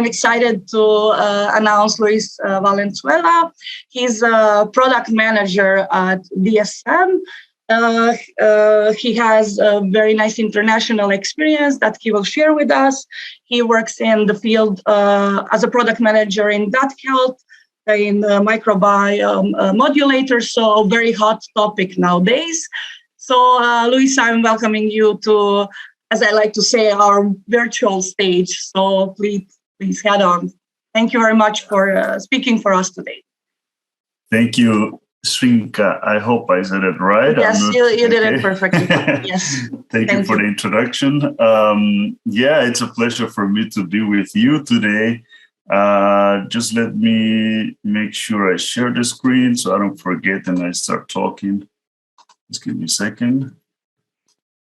I'm excited to announce Luis Valenzuela. He's a product manager at DSM. He has a very nice international experience that he will share with us. He works in the field as a product manager in gut health, in the microbiome modulators, so very hot topic nowadays. So, Luis, I'm welcoming you to, as I like to say, our virtual stage. So please head on. Thank you very much for speaking for us today. Thank you, Srinka. I hope I said it right. Yes, you did it perfectly. Yes. Thank you for the introduction. It's a pleasure for me to be with you today. Just let me make sure I share the screen so I don't forget and I start talking. Just give me a second.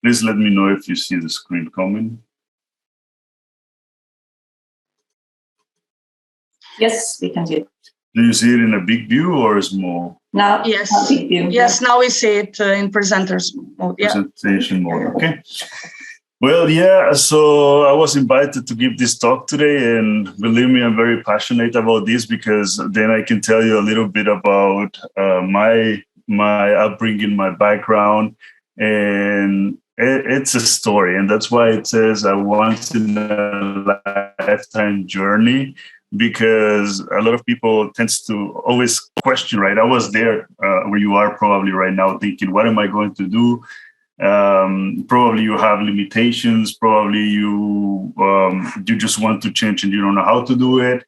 Please let me know if you see the screen coming. Yes, we can see it. Do you see it in a big view or small? Now, yes. Big view. Yes, now we see it in presenters mode. Yeah. Presentation mode, okay. Well, so I was invited to give this talk today, and believe me, I'm very passionate about this because then I can tell you a little bit about my upbringing, my background, and it's a story, and that's why it says a once in a lifetime journey, because a lot of people tends to always question, right? I was there where you are probably right now thinking, what am I going to do? Probably you have limitations, probably you just want to change and you don't know how to do it.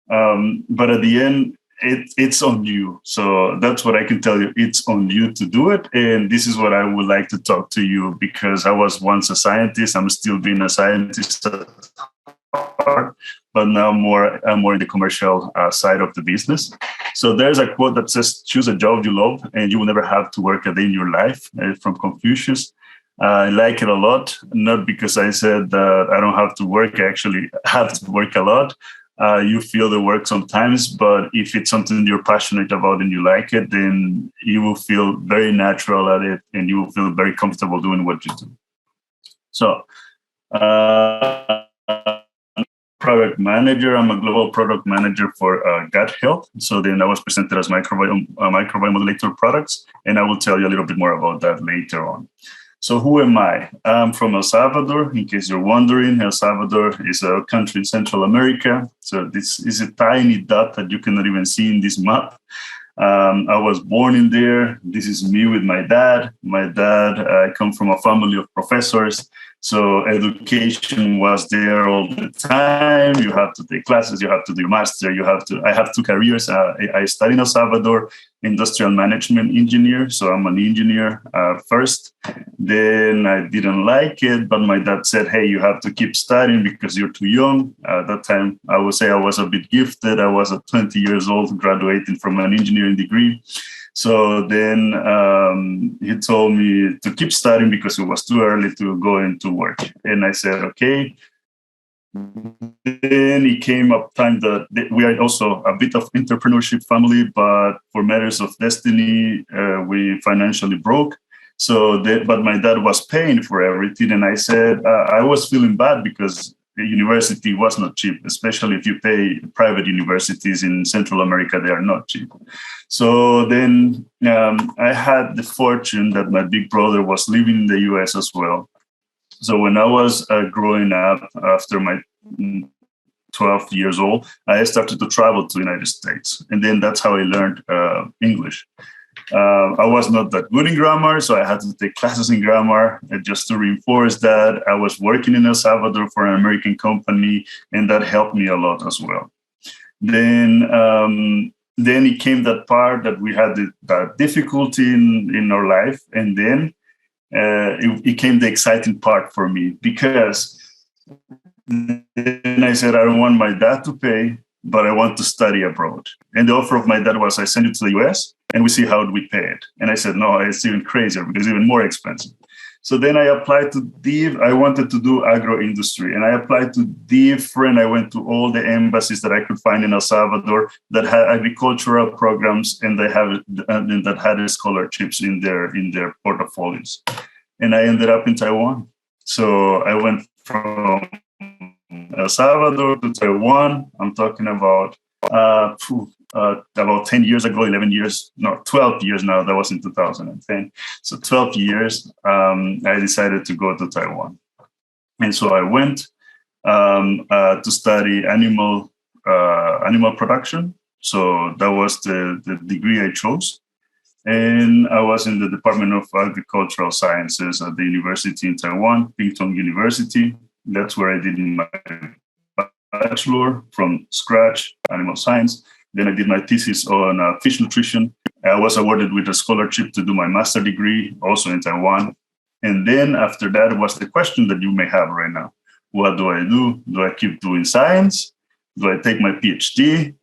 But at the end, it's on you. So that's what I can tell you. It's on you to do it. And this is what I would like to talk to you, because I was once a scientist. I'm still being a scientist at heart, but now I'm more in the commercial side of the business. So there's a quote that says, choose a job you love and you will never have to work a day in your life, from Confucius. I like it a lot, not because I said that I don't have to work. I actually have to work a lot. You feel the work sometimes, but if it's something you're passionate about and you like it, then you will feel very natural at it and you will feel very comfortable doing what you do. So, product manager. I'm a global product manager for gut health. So then I was presented as microbiome modulator products, and I will tell you a little bit more about that later on. So who am I? I'm from El Salvador. In case you're wondering, El Salvador is a country in Central America. So this is a tiny dot that you cannot even see in this map. I was born in there. This is me with my dad. I come from a family of professors. So education was there all the time. You have to take classes, you have to do master, I have two careers. I studied in El Salvador, industrial management engineer. So I'm an engineer first. Then I didn't like it, but my dad said, hey, you have to keep studying because you're too young. At that time, I would say I was a bit gifted. I was at 20 years old, graduating from an engineering degree. So then he told me to keep studying because it was too early to go into work. And I said, okay. Then it came up time that we are also a bit of entrepreneurship family, but for matters of destiny, we financially broke. But my dad was paying for everything. And I said, I was feeling bad because the university was not cheap, especially if you pay private universities in Central America, they are not cheap. So then I had the fortune that my big brother was living in the US as well. So when I was growing up, after my 12 years old, I started to travel to the United States. And then that's how I learned English. I was not that good in grammar, so I had to take classes in grammar. And just to reinforce that, I was working in El Salvador for an American company, and that helped me a lot as well. Then it came that part that we had that difficulty in our life, and then it came the exciting part for me, because then I said, I don't want my dad to pay, but I want to study abroad. And the offer of my dad was, I send you to the US and we see how we pay it. And I said, no, it's even crazier because it's even more expensive. So then I applied to DIV. I wanted to do agro industry, and I applied to different. I went to all the embassies that I could find in El Salvador that had agricultural programs, and that had scholarships in their portfolios. And I ended up in Taiwan. So I went from El Salvador to Taiwan. I'm talking about 10 years ago, 11 years, no, 12 years now. That was in 2010. So 12 years, I decided to go to Taiwan. And so I went to study animal production. So that was the degree I chose. And I was in the Department of Agricultural Sciences at the university in Taiwan, Pingtung University. That's where I did my bachelor from scratch, animal science. Then I did my thesis on fish nutrition. I was awarded with a scholarship to do my master degree, also in Taiwan. And then after that was the question that you may have right now. What do I do? Do I keep doing science? Do I take my PhD?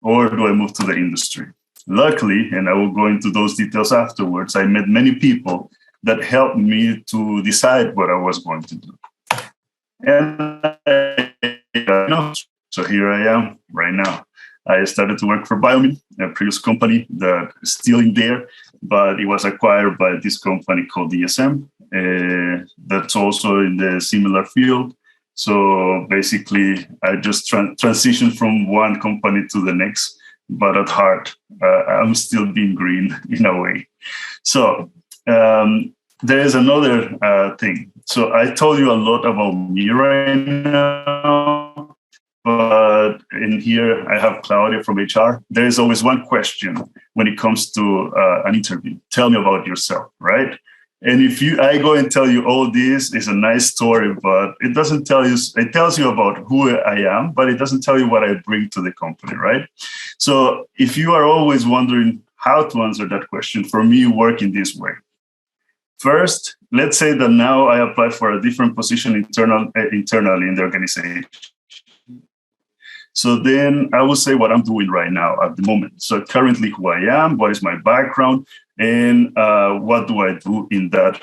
Or do I move to the industry? Luckily, and I will go into those details afterwards, I met many people that helped me to decide what I was going to do. And so here I am right now. I started to work for Biome, a previous company that is still in there, but it was acquired by this company called DSM. That's also in the similar field. So basically, I just transitioned from one company to the next, but at heart, I'm still being green in a way. So there is another thing. So I told you a lot about me right now, but in here I have Claudia from HR. There is always one question when it comes to an interview. Tell me about yourself, right? And if I go and tell you all this is a nice story, but it doesn't tell you, it tells you about who I am, but it doesn't tell you what I bring to the company, right? So if you are always wondering how to answer that question, for me, work in this way. First, let's say that now I apply for a different position internally in the organization. So then I will say what I'm doing right now at the moment. So currently who I am, what is my background, and what do I do in that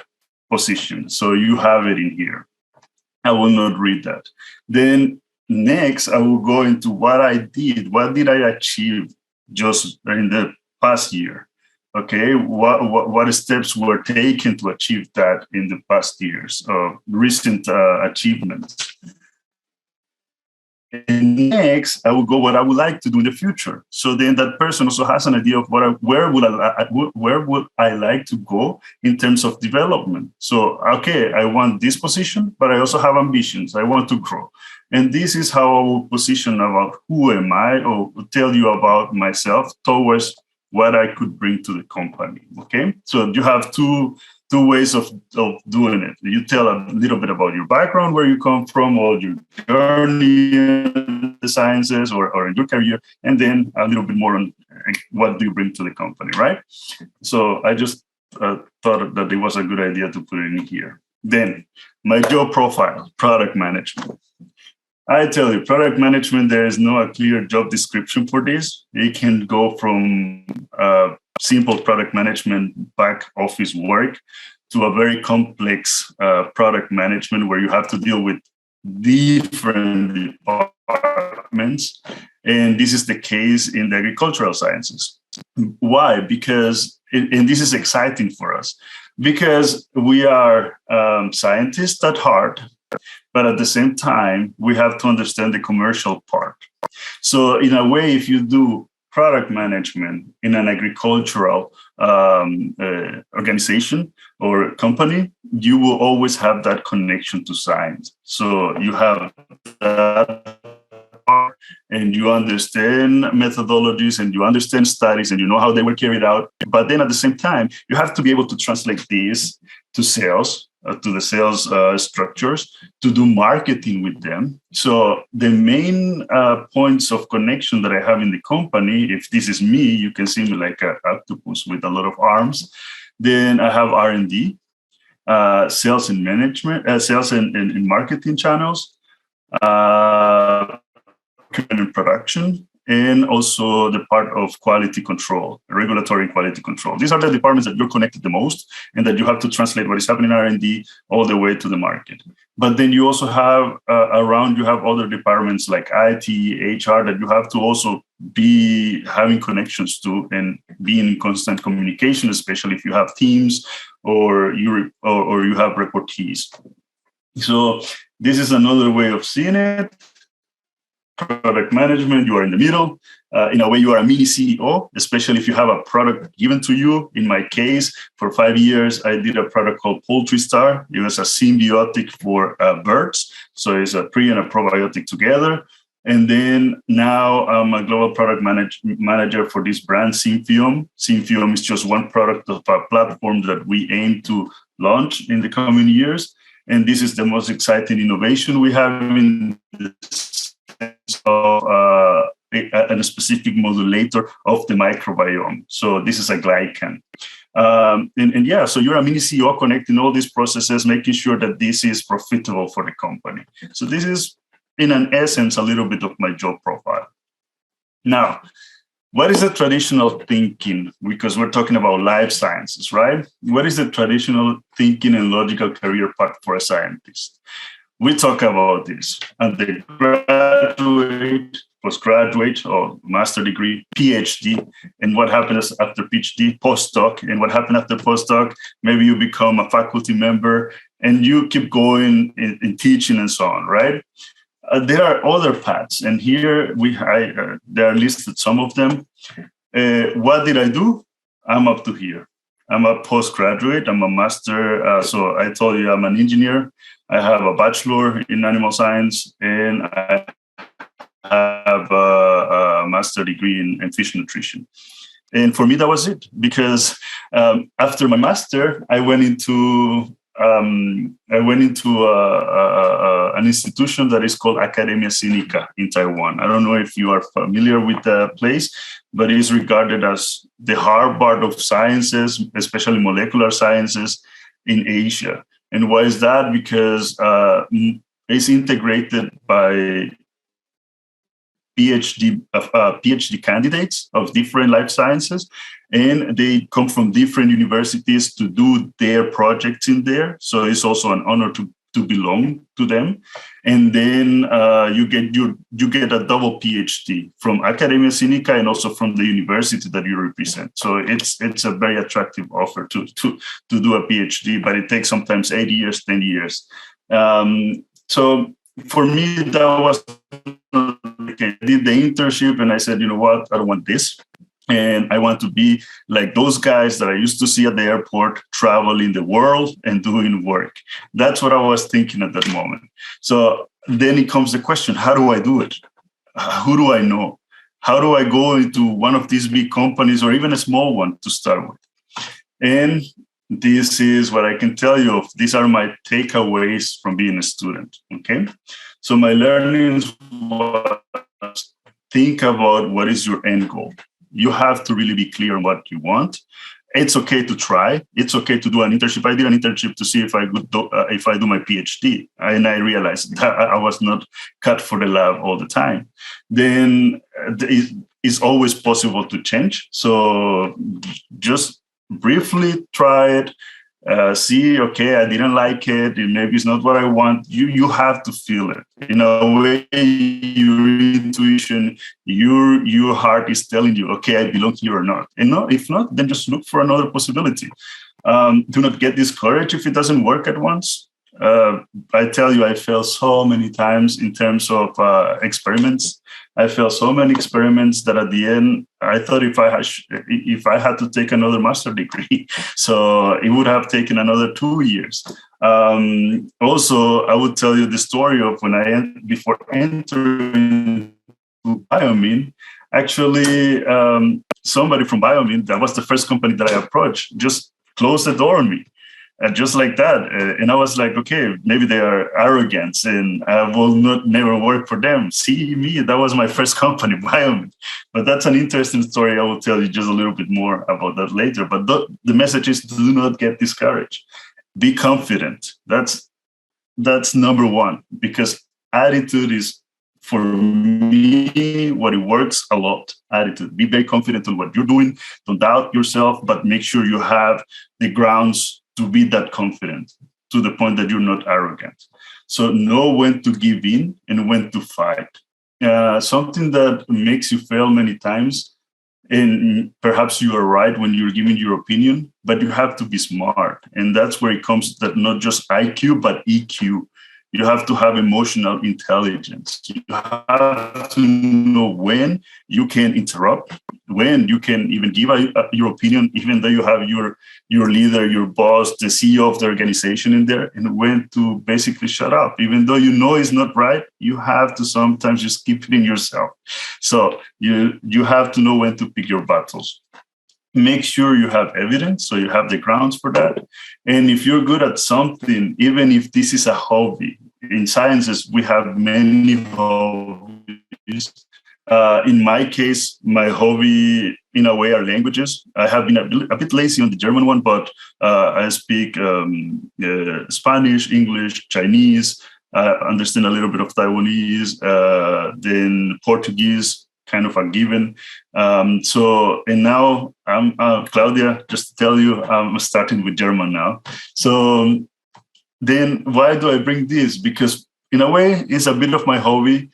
position? So you have it in here. I will not read that. Then next, I will go into what I did. What did I achieve just in the past year? Okay, what steps were taken to achieve that in the past years of recent achievements? And next, I will go what I would like to do in the future. So then that person also has an idea of where would I like to go in terms of development. So, okay, I want this position, but I also have ambitions. I want to grow. And this is how I will position about who am I, or tell you about myself towards what I could bring to the company. Okay, so you have two ways of doing it. You tell a little bit about your background, where you come from, or your journey in the sciences or in your career, and then a little bit more on what do you bring to the company, right? So I just thought that it was a good idea to put it in here. Then my job profile, product management. I tell you, product management, there is no clear job description for this. It can go from simple product management back office work to a very complex product management where you have to deal with different departments. And this is the case in the agricultural sciences. Why? Because, and this is exciting for us, because we are scientists at heart, but at the same time, we have to understand the commercial part. So in a way, if you do product management in an agricultural organization or company, you will always have that connection to science. So you have that part, and you understand methodologies, and you understand studies, and you know how they were carried out. But then at the same time, you have to be able to translate this to sales, to the sales structures, to do marketing with them. So the main points of connection that I have in the company, if this is me, you can see me like an octopus with a lot of arms. Then I have R&D, sales and management, sales and marketing channels, and production, and also the part of quality control, regulatory and quality control. These are the departments that you're connected the most, and that you have to translate what is happening in R&D all the way to the market. But then you also have you have other departments like IT, HR, that you have to also be having connections to and be in constant communication, especially if you have teams or you have reportees. So This is another way of seeing it. Product management, you are in the middle. In a way, you are a mini CEO, especially if you have a product given to you. In my case, for 5 years, I did a product called Poultry Star. It was a symbiotic for birds. So it's a pre and a probiotic together. And then now I'm a global product manager for this brand, Symphium. Symphium is just one product of a platform that we aim to launch in the coming years. And this is the most exciting innovation we have in this of a specific modulator of the microbiome. So this is a glycan. So you're a mini CEO connecting all these processes, making sure that this is profitable for the company. So this is, in an essence, a little bit of my job profile. Now, what is the traditional thinking? Because we're talking about life sciences, right? What is the traditional thinking and logical career path for a scientist? We talk about this undergraduate, postgraduate, or master degree, PhD, and what happens after PhD, postdoc, and what happens after postdoc. Maybe you become a faculty member and you keep going in teaching and so on, right? There are other paths, and here there are listed some of them. What did I do? I'm up to here. I'm a postgraduate. I'm a master. So I told you I'm an engineer. I have a bachelor in animal science, and I have a master degree in fish nutrition. And for me, that was it, because after my master, I went into an institution that is called Academia Sinica in Taiwan. I don't know if you are familiar with the place, but it is regarded as the Harvard of sciences, especially molecular sciences in Asia. And why is that? Because it's integrated by PhD candidates of different life sciences, and they come from different universities to do their projects in there. So it's also an honor to belong to them. And then you get a double PhD from Academia Sinica and also from the university that you represent. So it's a very attractive offer to do a PhD, but it takes sometimes 8 years, 10 years. So for me, that was okay. I did the internship and I said, you know what, I don't want this. And I want to be like those guys that I used to see at the airport, traveling the world and doing work. That's what I was thinking at that moment. So then it comes the question, how do I do it? Who do I know? How do I go into one of these big companies or even a small one to start with? And this is what I can tell you. These are my takeaways from being a student, okay? So my learnings was, think about what is your end goal. You have to really be clear on what you want. It's okay to try. It's okay to do an internship. I did an internship to see if I do my PhD, and I realized that I was not cut for the lab all the time. Then it's always possible to change. So just briefly try it. See, okay, I didn't like it. Maybe it's not what I want. You have to feel it. In a way, your intuition, your heart is telling you, okay, I belong here or not. And no, if not, then just look for another possibility. Do not get discouraged if it doesn't work at once. I tell you, I failed so many times in terms of experiments. I failed so many experiments that at the end, I thought if I had to take another master degree, so it would have taken another 2 years. Also, I would tell you the story of when before entering Biomine, actually, somebody from Biomine, that was the first company that I approached, just closed the door on me. Just like that. And I was like, okay, maybe they are arrogant and I will never work for them. See me, that was my first company, Biomine. But that's an interesting story. I will tell you just a little bit more about that later. But the message is, do not get discouraged. Be confident. That's number one, because attitude is, for me, what it works a lot. Attitude. Be very confident on what you're doing. Don't doubt yourself, but make sure you have the grounds to be that confident to the point that you're not arrogant. So know when to give in and when to fight. Something that makes you fail many times, and perhaps you are right when you're giving your opinion, but you have to be smart. And that's where it comes that not just IQ, but EQ. You have to have emotional intelligence. You have to know when you can interrupt, when you can even give your opinion, even though you have your leader, your boss, the CEO of the organization in there, and when to basically shut up. Even though you know it's not right, you have to sometimes just keep it in yourself. So you have to know when to pick your battles. Make sure you have evidence, so you have the grounds for that. And if you're good at something, even if this is a hobby, in sciences, we have many hobbies. In my case, my hobby, in a way, are languages. I have been a bit lazy on the German one, but I speak Spanish, English, Chinese. I understand a little bit of Taiwanese, then Portuguese, kind of a given. And now I'm Claudia, just to tell you, I'm starting with German now. So then why do I bring this? Because in a way, it's a bit of my hobby.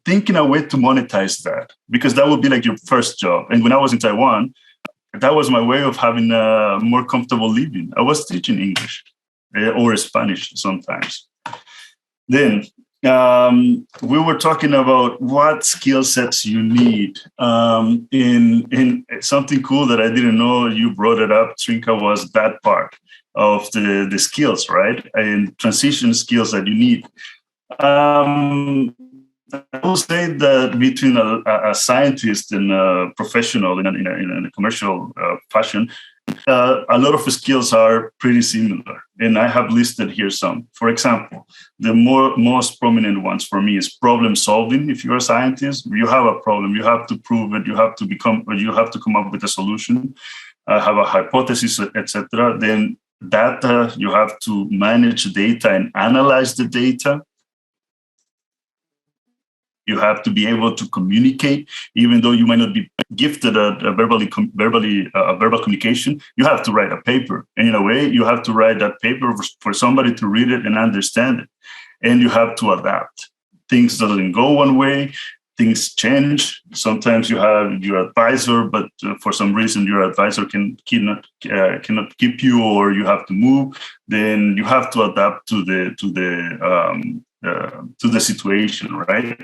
Thinking a way to monetize that, because that would be like your first job. And when I was in Taiwan, that was my way of having a more comfortable living. I was teaching English or Spanish sometimes. Then we were talking about what skill sets you need. In something cool that I didn't know, you brought it up, Trinka, was that part of the skills, right? And transition skills that you need. I will say that between a scientist and a professional in a commercial fashion, a lot of skills are pretty similar. And I have listed here some. For example, the most prominent ones for me is problem solving. If you're a scientist, you have a problem, you have to prove it, you have to come up with a solution, have a hypothesis, etc. Then data, you have to manage data and analyze the data. You have to be able to communicate, even though you might not be gifted at verbal communication. You have to write a paper, and in a way, you have to write that paper for somebody to read it and understand it. And you have to adapt. Things doesn't go one way. Things change. Sometimes you have your advisor, but for some reason your advisor cannot keep you, or you have to move. Then you have to adapt to the situation, right?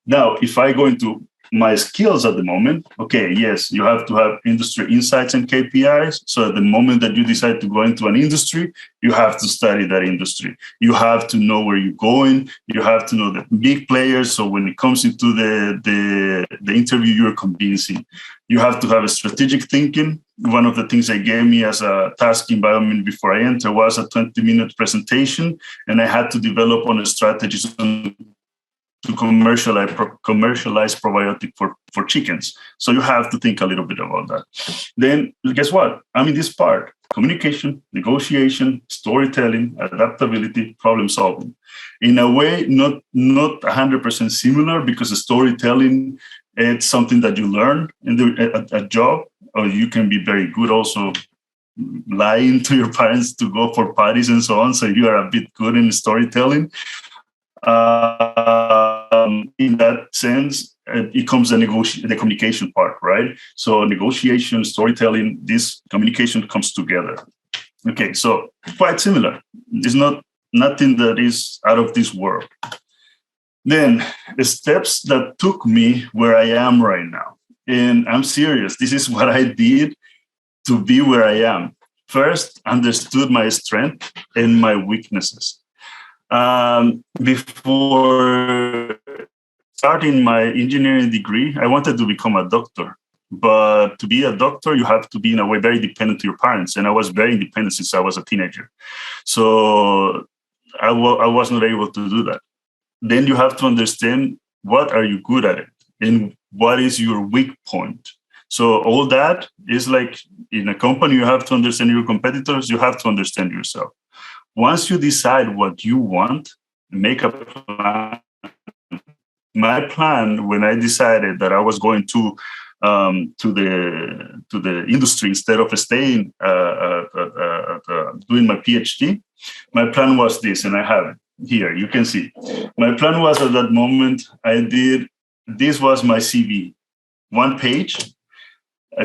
Now, if I go into my skills at the moment, okay, yes, you have to have industry insights and KPIs. So at the moment that you decide to go into an industry, you have to study that industry. You have to know where you're going. You have to know the big players. So when it comes into the interview, you're convincing. You have to have a strategic thinking. One of the things they gave me as a task environment before I enter was a 20-minute presentation, and I had to develop on a strategy to commercialize probiotic for chickens. So you have to think a little bit about that. Then guess what? I'm in this part: communication, negotiation, storytelling, adaptability, problem solving. In a way, not 100% similar, because the storytelling, it's something that you learn in a job, or you can be very good also lying to your parents to go for parties and so on. So you are a bit good in storytelling. In that sense, it comes the communication part, right? So negotiation, storytelling, this communication comes together. Okay, so quite similar. It's nothing that is out of this world. Then the steps that took me where I am right now, and I'm serious, this is what I did to be where I am. First, understood my strength and my weaknesses. Before starting my engineering degree, I wanted to become a doctor. But to be a doctor, you have to be, in a way, very dependent to your parents. And I was very independent since I was a teenager. So I was not able to do that. Then you have to understand, what are you good at it? And what is your weak point? So all that is like, in a company, you have to understand your competitors. You have to understand yourself. Once you decide what you want, make a plan. My plan, when I decided that I was going to the industry instead of staying doing my PhD, my plan was this, and I have it here. You can see. My plan was, at that moment, this was my CV, 1 page.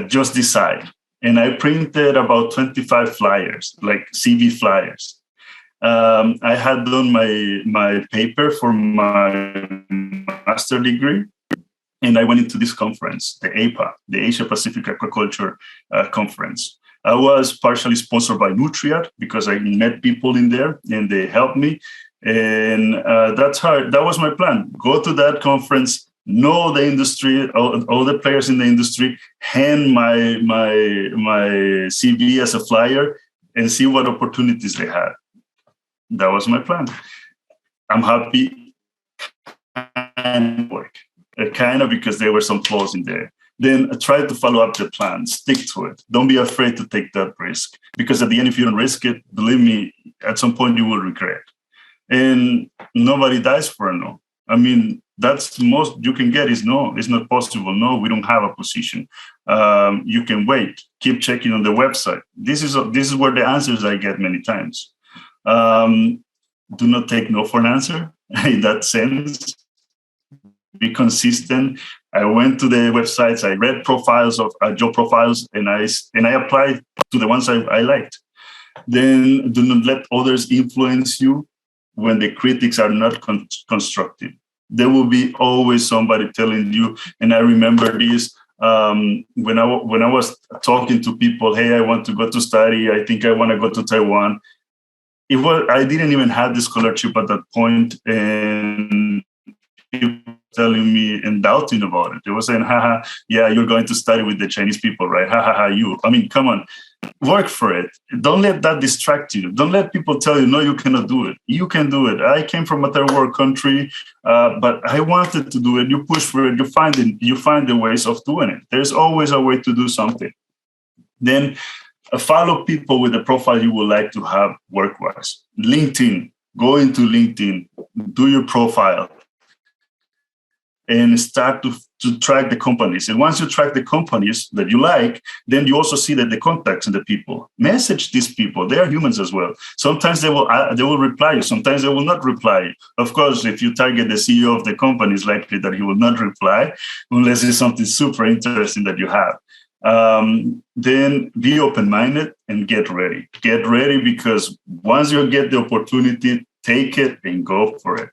Just decide, and I printed about 25 flyers, like CV flyers. I had done my paper for my master degree, and I went into this conference, the APA, the Asia Pacific Aquaculture Conference. I was partially sponsored by Nutriat because I met people in there and they helped me. And that was my plan. Go to that conference, know the industry, all the players in the industry, hand my CV as a flyer and see what opportunities they had. That was my plan. I'm happy and work. Kind of because there were some flaws in there. Then try to follow up the plan, stick to it. Don't be afraid to take that risk, because at the end, if you don't risk it, believe me, at some point you will regret. And nobody dies for a no. I mean, that's the most you can get is no. It's not possible. No, we don't have a position. You can wait. Keep checking on the website. This is where the answers I get many times. Do not take no for an answer in that sense. Be consistent. I went to the websites, I read profiles of job profiles, and I applied to the ones I liked. Then do not let others influence you when the critics are not constructive. There will be always somebody telling you, and I remember this when I was talking to people, hey, I want to go to study, I think I want to go to Taiwan. I didn't even have the scholarship at that point, and people telling me and doubting about it. They were saying, haha, yeah, you're going to study with the Chinese people, right? Ha ha ha, you. I mean, come on, work for it. Don't let that distract you. Don't let people tell you, no, you cannot do it. You can do it. I came from a third world country, but I wanted to do it. You push for it. You find the ways of doing it. There's always a way to do something. Then follow people with the profile you would like to have work-wise. LinkedIn, go into LinkedIn, do your profile, and start to track the companies. And once you track the companies that you like, then you also see that the contacts and the people. Message these people. They are humans as well. Sometimes they will reply you. Sometimes they will not reply you. Of course, if you target the CEO of the company, it's likely that he will not reply unless it's something super interesting that you have. Then be open-minded and get ready. Get ready, because once you get the opportunity, take it and go for it.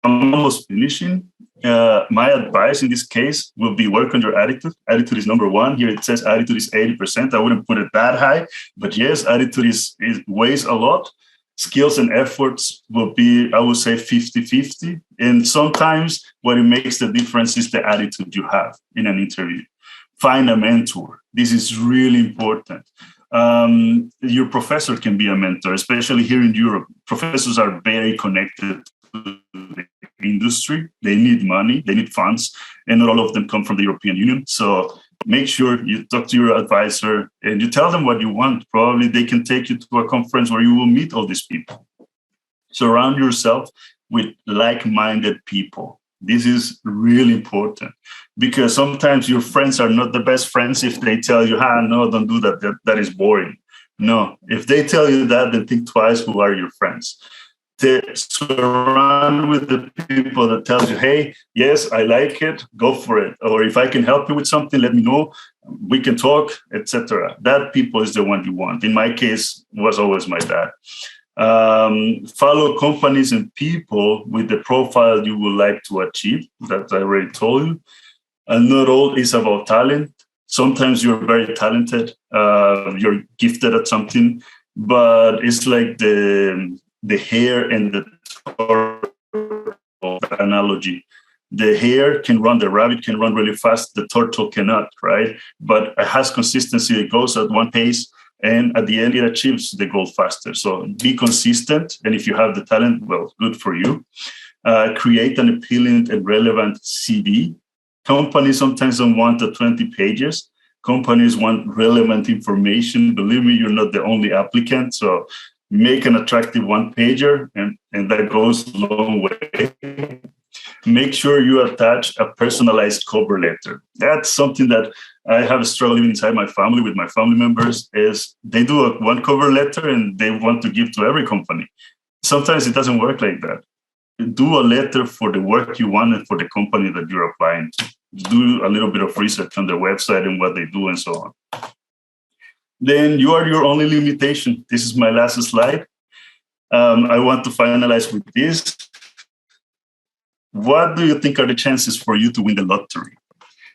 I'm almost finishing. My advice in this case will be work on your attitude. Attitude is number one. Here it says attitude is 80%. I wouldn't put it that high, but yes, attitude is weighs a lot. Skills and efforts will be, I would say, 50-50. And sometimes what it makes the difference is the attitude you have in an interview. Find a mentor. This is really important. Your professor can be a mentor, especially here in Europe. Professors are very connected to the industry. They need money, they need funds, and not all of them come from the European Union. So make sure you talk to your advisor and you tell them what you want. Probably they can take you to a conference where you will meet all these people. Surround yourself with like-minded people. This is really important, because sometimes your friends are not the best friends if they tell you, no, don't do that. That is boring. No, if they tell you that, then think twice who are your friends. To surround with the people that tells you, hey, yes, I like it, go for it. Or if I can help you with something, let me know, we can talk, etc. That people is the one you want. In my case, was always my dad. Follow companies and people with the profile you would like to achieve, that I already told you. And not all is about talent. Sometimes you're very talented, you're gifted at something, but it's like the hare and the turtle analogy. The hare can run, the rabbit can run really fast, the turtle cannot, right? But it has consistency. It goes at one pace, and at the end, it achieves the goal faster. So be consistent, and if you have the talent, well, good for you. Create an appealing and relevant CV. Companies sometimes don't want the 20 pages. Companies want relevant information. Believe me, you're not the only applicant. So make an attractive one-pager, and that goes a long way. Make sure you attach a personalized cover letter. That's something that I have struggled even inside my family with my family members, is they do one cover letter and they want to give to every company. Sometimes it doesn't work like that. Do a letter for the work you want and for the company that you're applying to. Do a little bit of research on their website and what they do and so on. then you are your only limitation. This is my last slide. I want to finalize with this. What do you think are the chances for you to win the lottery?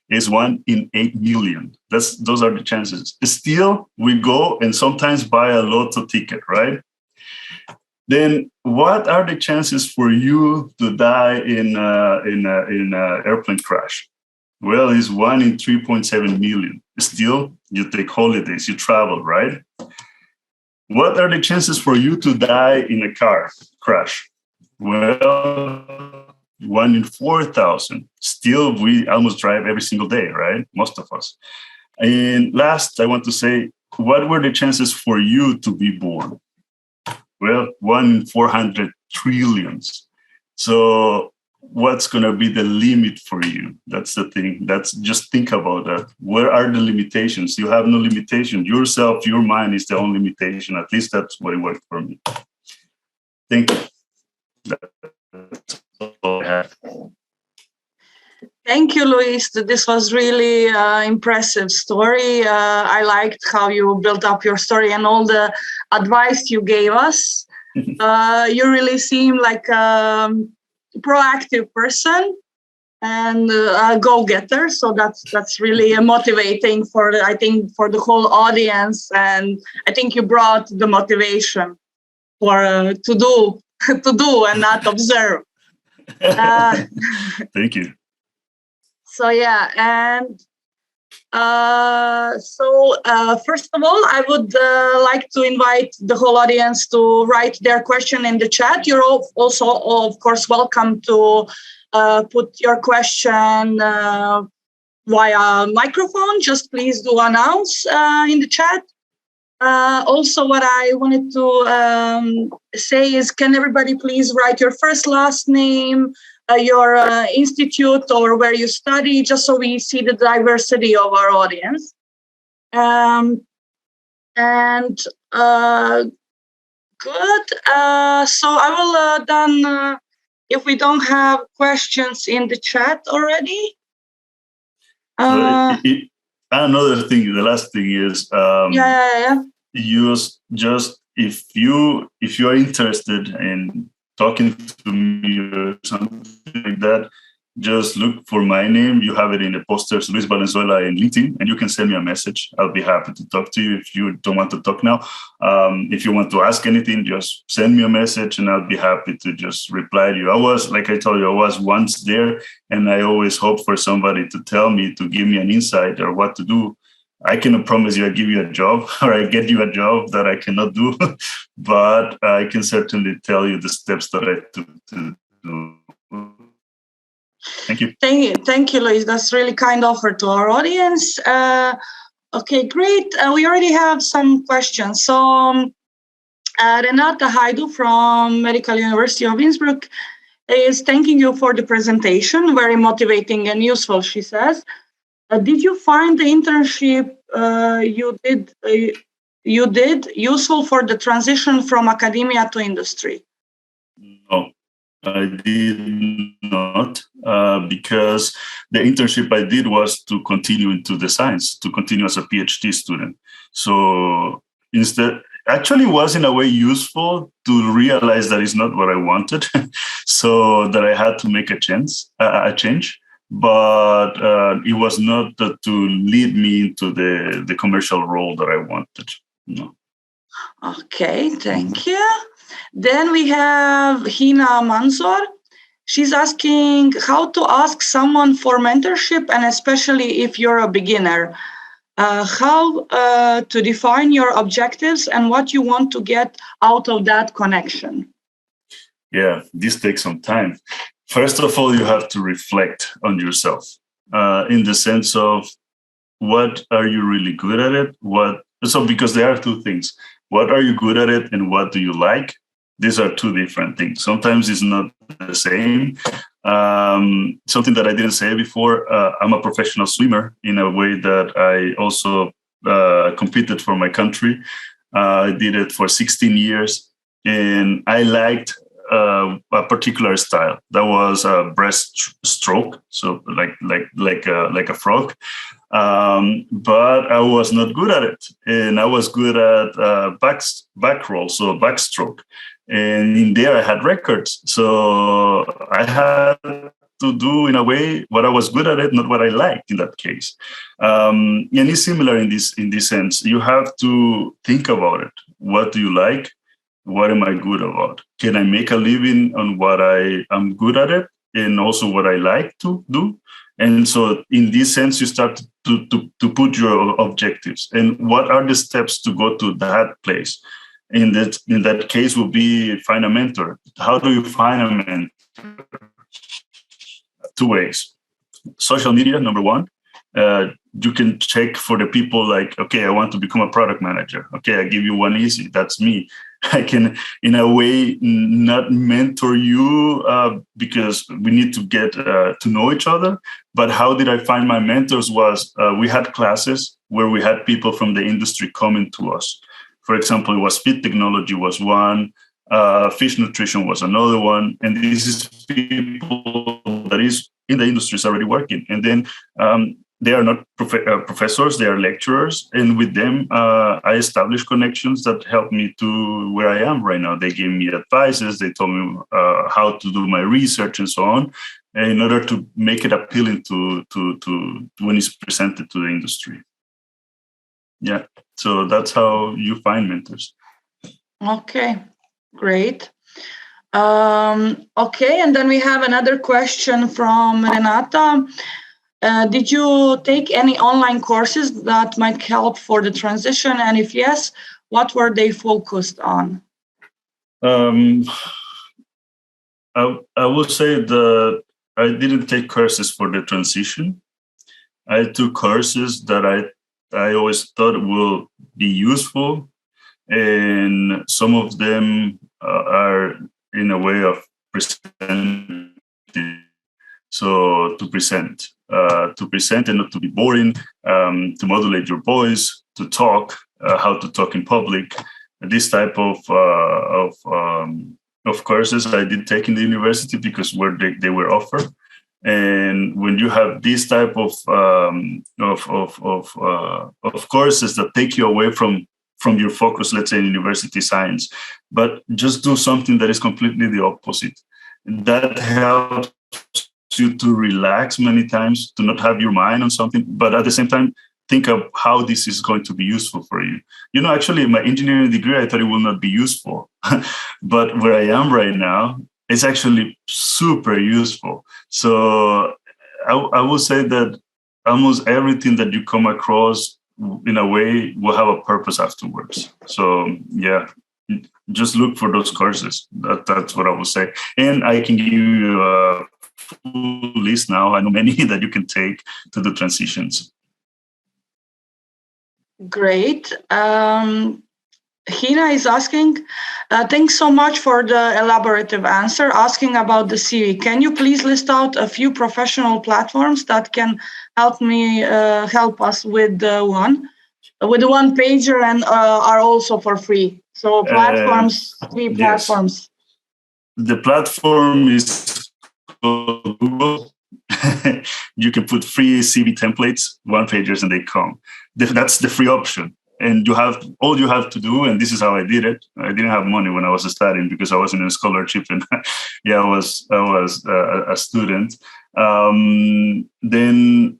It's 1 in 8 million. Those are the chances. Still, we go and sometimes buy a lotto ticket, right? Then what are the chances for you to die in an airplane crash? Well, it's 1 in 3.7 million. Still, you take holidays, you travel, right? What are the chances for you to die in a car crash? Well, 1 in 4,000. Still, we almost drive every single day, right? Most of us. And last, I want to say, what were the chances for you to be born? Well, 1 in 400 trillions. So what's going to be the limit for you? That's the thing. Just think about that. Where are the limitations? You have no limitation. Yourself, your mind is the only limitation. At least that's what it worked for me. Thank you. That's all I have. Thank you, Luis. This was really impressive story. I liked how you built up your story and all the advice you gave us. You really seem like a proactive person and a go-getter. So that's really motivating for the whole audience. And I think you brought the motivation for to do and not observe. Thank you. So yeah, and first of all, I would like to invite the whole audience to write their question in the chat. You're also, of course, welcome to put your question via microphone. Just please do announce in the chat. Also, what I wanted to say is, can everybody please write your first, last name, your institute or where you study, just so we see the diversity of our audience. Good. So I will then, if we don't have questions in the chat already. Another thing, the last thing is, use just if you are interested in talking to me or something like that, just look for my name. You have it in the posters, Luis Valenzuela in LinkedIn, and you can send me a message. I'll be happy to talk to you if you don't want to talk now. If you want to ask anything, just send me a message and I'll be happy to just reply to you. Like I told you, I was once there, and I always hope for somebody to tell me, to give me an insight or what to do. I cannot promise you I give you a job or I get you a job that I cannot do, but I can certainly tell you the steps that I took to do. Thank you. Thank you, Luis. That's really kind offer to our audience. Okay, great. We already have some questions. So Renata Haidu from Medical University of Innsbruck is thanking you for the presentation. Very motivating and useful, she says. Did you find the internship you did useful for the transition from academia to industry? No, I did not, because the internship I did was to continue into the science, to continue as a PhD student. So instead, actually was in a way useful to realize that it's not what I wanted, so that I had to make a change. But it was not to lead me into the commercial role that I wanted. No. Okay, thank you. Then we have Hina Mansour. She's asking how to ask someone for mentorship, and especially if you're a beginner. How to define your objectives and what you want to get out of that connection. Yeah, this takes some time. First of all, you have to reflect on yourself in the sense of what are you really good at it? Because there are two things. What are you good at it and what do you like? These are two different things. Sometimes it's not the same. Something that I didn't say before, I'm a professional swimmer in a way that I also competed for my country. I did it for 16 years and I liked a particular style that was a breaststroke, so like a frog. But I was not good at it, and I was good at back roll, so backstroke, and in there I had records. So I had to do in a way what I was good at it, not what I liked in that case. And it's similar in this sense. You have to think about it. What do you like? What am I good about? Can I make a living on what I am good at it, and also what I like to do? And so in this sense, you start to put your objectives and what are the steps to go to that place. In that case will be find a mentor. How do you find a mentor? Two ways. Social media, number one. You can check for the people like, okay, I want to become a product manager. Okay, I give you one easy. That's me. I can, in a way, not mentor you because we need to get to know each other. But how did I find my mentors was we had classes where we had people from the industry coming to us. For example, it was feed technology was one, fish nutrition was another one. And this is people that is in the industry is already working. And then they are not professors, they are lecturers. And with them, I established connections that helped me to where I am right now. They gave me advices. They told me how to do my research and so on, in order to make it appealing to when it's presented to the industry. Yeah, so that's how you find mentors. Okay, great. Okay, and then we have another question from Renata. Did you take any online courses that might help for the transition? And if yes, what were they focused on? I would say that I didn't take courses for the transition. I took courses that I always thought will be useful. And some of them are in a way of presenting. So to present and not to be boring, to modulate your voice, to talk, how to talk in public. This type of courses I did take in the university because where they were offered. And when you have this type of courses that take you away from your focus, let's say in university science, but just do something that is completely the opposite. That helps you to relax many times, to not have your mind on something, but at the same time, think of how this is going to be useful for you. You know, actually, my engineering degree, I thought it will not be useful. But where I am right now, it's actually super useful. So I would say that almost everything that you come across in a way will have a purpose afterwards. So yeah, just look for those courses. That's what I would say. And I can give you a full list now. I know many that you can take to do transitions. Great. Hina is asking, thanks so much for the elaborative answer, asking about the CV. Can you please list out a few professional platforms that can help us with the one pager and are also for free? So platforms, free platforms. Yes. The platform is called Google. You can put free CV templates, one pagers, and they come. That's the free option. And all you have to do, and this is how I did it. I didn't have money when I was studying because I wasn't in a scholarship, and I was a student. Then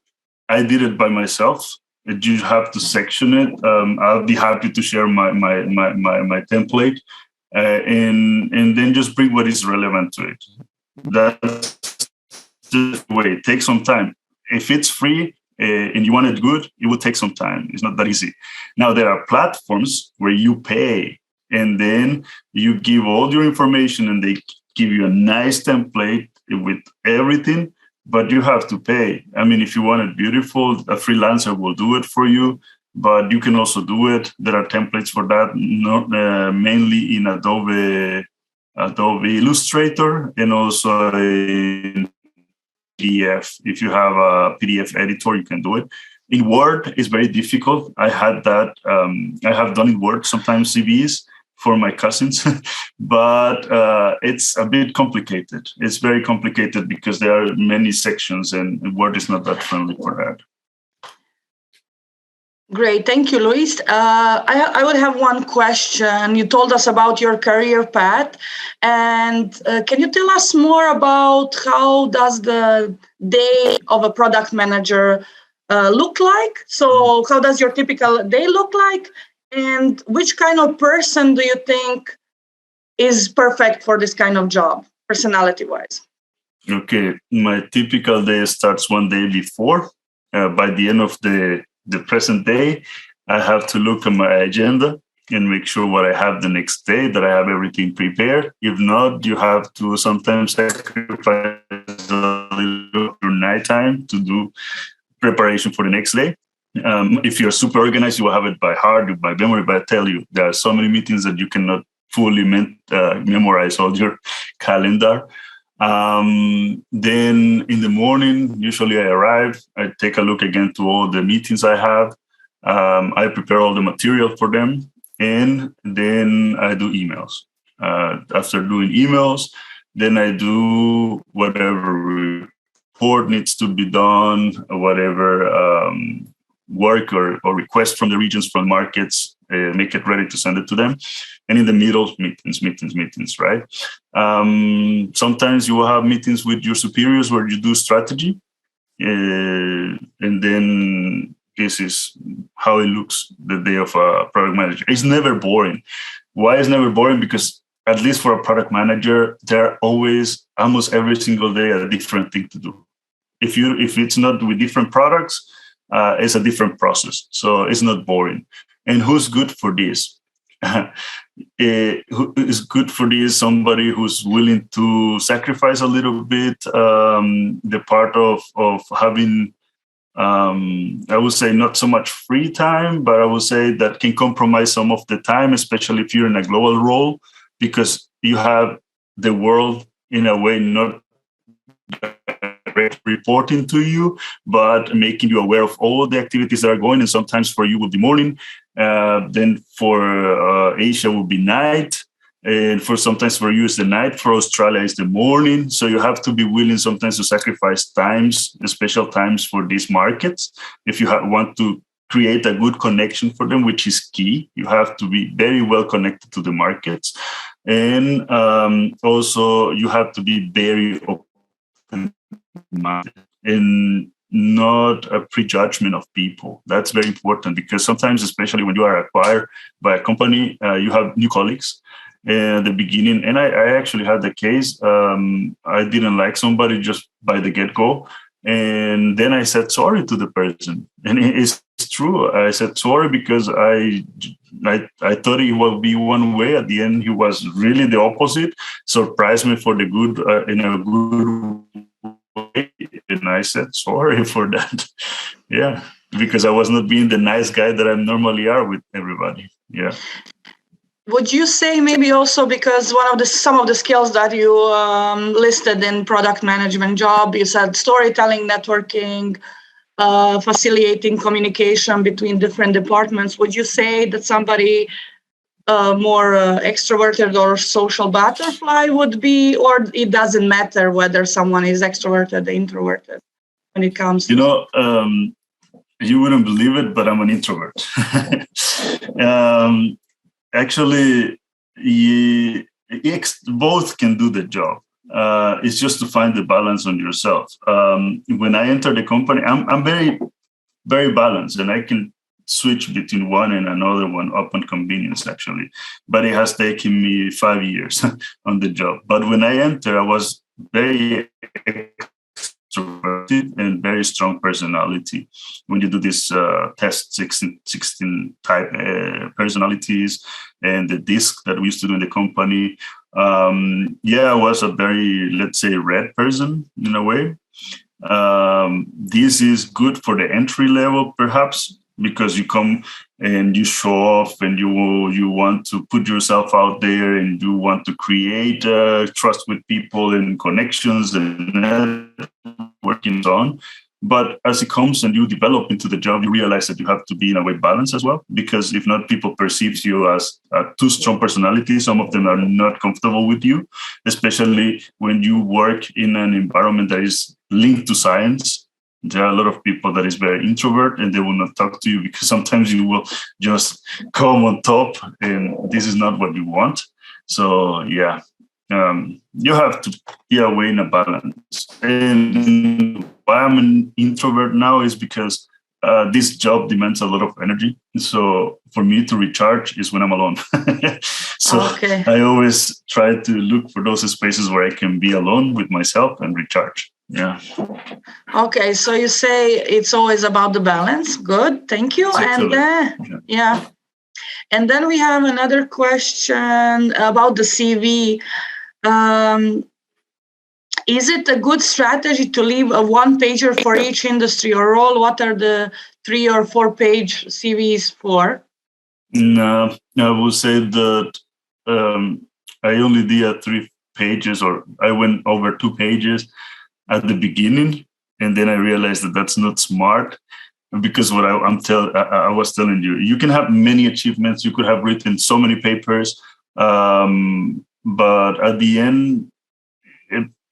I did it by myself. You have to section it. I'll be happy to share my template, and then just bring what is relevant to it. That's the way. It takes some time. If it's free, and you want it good, it will take some time. It's not that easy. Now, there are platforms where you pay and then you give all your information and they give you a nice template with everything, but you have to pay. I mean, if you want it beautiful, a freelancer will do it for you, but you can also do it. There are templates for that, mainly in Adobe Illustrator and also in PDF. If you have a PDF editor, you can do it. In Word, it's very difficult. I had that. I have done in Word sometimes CVs for my cousins, but it's a bit complicated. It's very complicated because there are many sections and Word is not that friendly for that. Great. Thank you, Luis. I would have one question. You told us about your career path. And can you tell us more about how does the day of a product manager look like? So how does your typical day look like? And which kind of person do you think is perfect for this kind of job, personality-wise? Okay, my typical day starts one day before. By the end of the present day, I have to look at my agenda and make sure what I have the next day, that I have everything prepared. If not, you have to sometimes sacrifice a little of your nighttime to do preparation for the next day. If you're super organized, you will have it by heart, by memory. But I tell you, there are so many meetings that you cannot fully memorize all your calendar. Then in the morning, usually I arrive, I take a look again to all the meetings I have. I prepare all the material for them, and then I do emails. After doing emails, then I do whatever report needs to be done, whatever work or request from the regions, from markets, make it ready to send it to them. And in the middle, meetings, right? Sometimes you will have meetings with your superiors where you do strategy. And then this is how it looks the day of a product manager. It's never boring. Why is never boring? Because at least for a product manager, there are always, almost every single day, a different thing to do. If it's not with different products, it's a different process. So it's not boring. And who's good for this? Who is good for this? Somebody who's willing to sacrifice a little bit the part of having, I would say, not so much free time, but I would say that can compromise some of the time, especially if you're in a global role, because you have the world in a way not reporting to you, but making you aware of all the activities that are going. And sometimes for you will be morning, then for Asia will be night, and sometimes for you it's the night, for Australia it's the morning. So you have to be willing sometimes to sacrifice times, special times for these markets. If you want to create a good connection for them, which is key, you have to be very well connected to the markets. And also you have to be very open and not a prejudgment of people. That's very important, because sometimes, especially when you are acquired by a company, you have new colleagues at the beginning. And I actually had the case. I didn't like somebody just by the get-go. And then I said sorry to the person. And it's true. I said sorry because I thought it would be one way. At the end, he was really the opposite. Surprised me for the good, in a good way. And I said sorry for that. Yeah, because I was not being the nice guy that I normally are with everybody. Yeah. Would you say maybe also because some of the skills that you listed in product management job, you said storytelling, networking, facilitating communication between different departments. Would you say that somebody more extroverted or social butterfly would be, or it doesn't matter whether someone is extroverted or introverted when it comes to... You wouldn't believe it, but I'm an introvert. Actually, both can do the job. It's just to find the balance on yourself. When I enter the company, I'm very, very balanced, and I can switch between one and another one upon convenience, actually. But it has taken me 5 years on the job. But when I enter, I was very extroverted and very strong personality. When you do this test, 16 type personalities and the disc that we used to do in the company, I was a very, let's say, red person in a way. This is good for the entry level, perhaps, because you come and you show off and you want to put yourself out there and you want to create trust with people and connections and networking on. But as it comes and you develop into the job, you realize that you have to be in a way balanced as well, because if not, people perceive you as a too strong personality. Some of them are not comfortable with you, especially when you work in an environment that is linked to science. There are a lot of people that is very introvert and they will not talk to you because sometimes you will just come on top and this is not what you want. So yeah, you have to be away in a balance. And why I'm an introvert now is because this job demands a lot of energy. So for me to recharge is when I'm alone. So Okay. I always try to look for those spaces where I can be alone with myself and recharge. Yeah. Okay, so you say it's always about the balance. Good, thank you. Exactly. And yeah. And then we have another question about the CV. Is it a good strategy to leave a one-pager for each industry or role? What are the 3 or 4 page CVs for? No, I would say that I only did 3 pages, or I went over 2 pages at the beginning, and then I realized that that's not smart, because what I was telling you, you can have many achievements, you could have written so many papers, but at the end,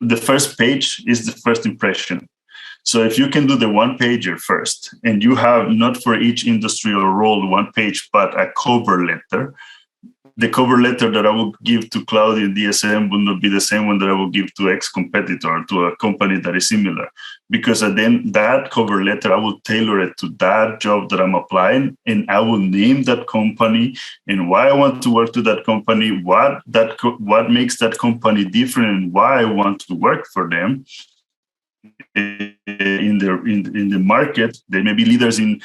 the first page is the first impression. So if you can do the one pager first, and you have not for each industry or role 1 page, but a cover letter, the cover letter that I will give to Claudia in DSM will not be the same one that I will give to ex-competitor, to a company that is similar. Because then that cover letter, I will tailor it to that job that I'm applying, and I will name that company and why I want to work to that company, what makes that company different, and why I want to work for them. In the market, they may be leaders in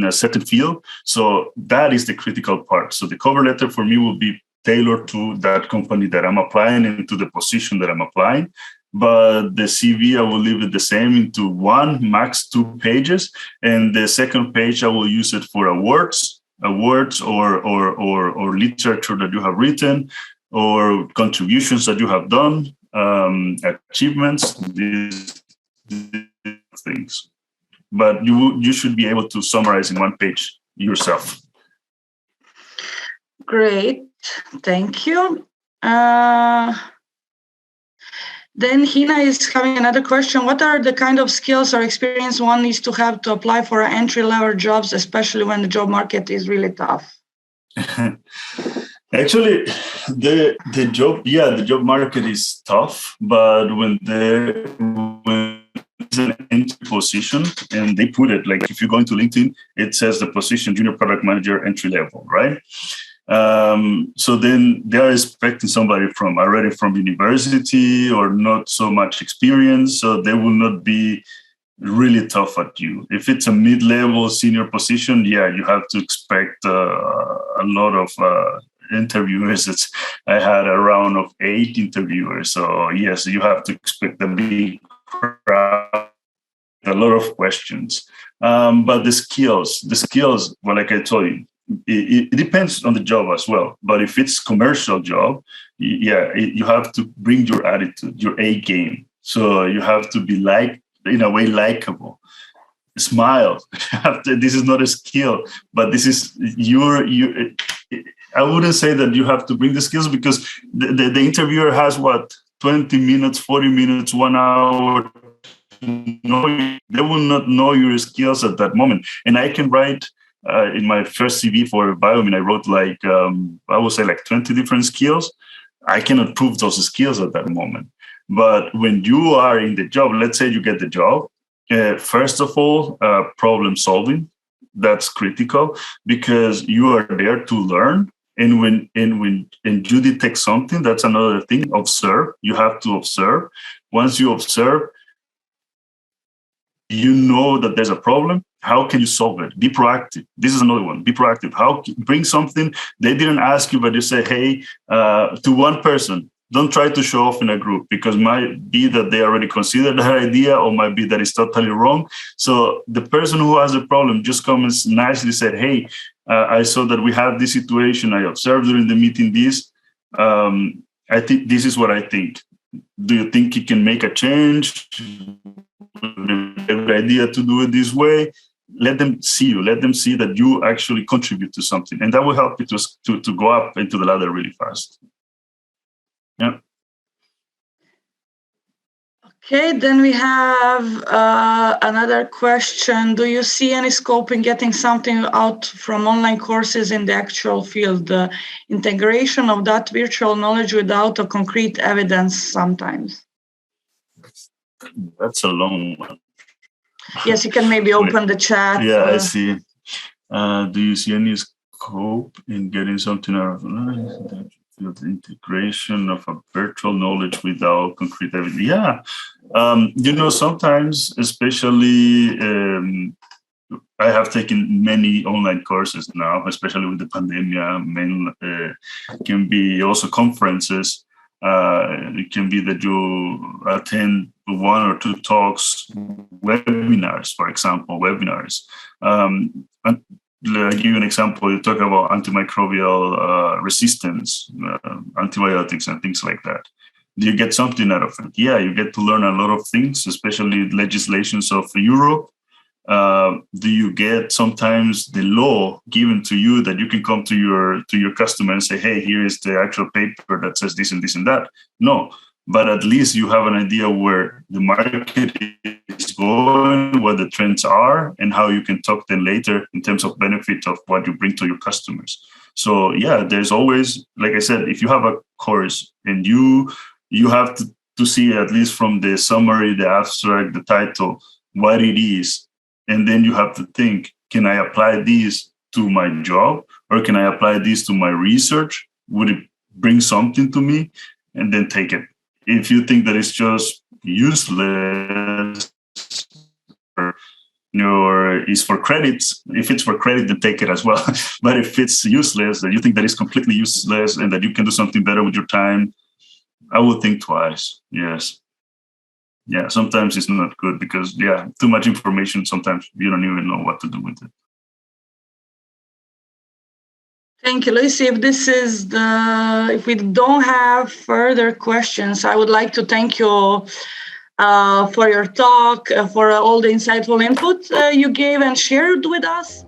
a certain field. So that is the critical part. So the cover letter for me will be tailored to that company that I'm applying and to the position that I'm applying. But the CV, I will leave it the same into 1, max 2 pages. And the second page, I will use it for awards or literature that you have written, or contributions that you have done, achievements, these things. But you should be able to summarize in 1 page yourself. Great, thank you. Then Hina is having another question. What are the kind of skills or experience one needs to have to apply for entry-level jobs, especially when the job market is really tough? Actually, the job market is tough, but when it's an entry position, and they put it like, if you go into LinkedIn, it says the position junior product manager entry level, right? So then they are expecting somebody already from university or not so much experience, so they will not be really tough at you. If it's a mid-level senior position, you have to expect a lot of interviewers. I had a round of 8 interviewers, so yes, you have to expect a big crowd, a lot of questions. But the skills, well, like I told you, it depends on the job as well. But if it's commercial job, you have to bring your attitude, your A game. So you have to be in a way likable. Smile. This is not a skill, but this is I wouldn't say that you have to bring the skills, because the interviewer has 20 minutes, 40 minutes, 1 hour. They will not know your skills at that moment. And I can write in my first CV for Biome, I wrote I would say 20 different skills. I cannot prove those skills at that moment. But when you are in the job, let's say you get the job, first of all, problem solving, that's critical, because you are there to learn. And when you detect something, that's another thing. Observe. You have to observe. Once you observe, you know that there's a problem. How can you solve it? Be proactive. This is another one. Be proactive. Bring something they didn't ask you, but you say, hey, to one person. Don't try to show off in a group, because might be that they already considered that idea, or might be that it's totally wrong. So the person who has the problem just comes nicely, said, hey, I saw that we have this situation. I observed during the meeting this. I think this is what I think. Do you think you can make a change? The idea to do it this way? Let them see you. Let them see that you actually contribute to something. And that will help you to go up into the ladder really fast. Yeah. Okay, then we have another question. Do you see any scope in getting something out from online courses in the actual field? The integration of that virtual knowledge without a concrete evidence sometimes. That's a long one. Yes, you can maybe open the chat. Yeah, I see. Do you see any scope in getting something out of the integration of a virtual knowledge without concrete evidence? Yeah. Sometimes, especially, I have taken many online courses now, especially with the pandemic. Can be also conferences. It can be that you attend 1 or 2 talks, webinars, for example, And I'll give you an example. You talk about antimicrobial resistance, antibiotics and things like that. Do you get something out of it? Yeah, you get to learn a lot of things, especially legislations of Europe. Do you get sometimes the law given to you that you can come to your customer and say, hey, here is the actual paper that says this and this and that? No, but at least you have an idea where the market is going, what the trends are, and how you can talk then later in terms of benefit of what you bring to your customers. So yeah, there's always, like I said, if you have a course and you have to see, at least from the summary, the abstract, the title, what it is. And then you have to think, can I apply this to my job, or can I apply this to my research? Would it bring something to me? And then take it. If you think that it's just useless, or is for credits, if it's for credit, then take it as well. But if it's useless, that you think that it's completely useless and that you can do something better with your time, I would think twice. Yes. Yeah, sometimes it's not good because, too much information, sometimes you don't even know what to do with it. Thank you, Luis. If we don't have further questions, I would like to thank you for your talk, for all the insightful input you gave and shared with us.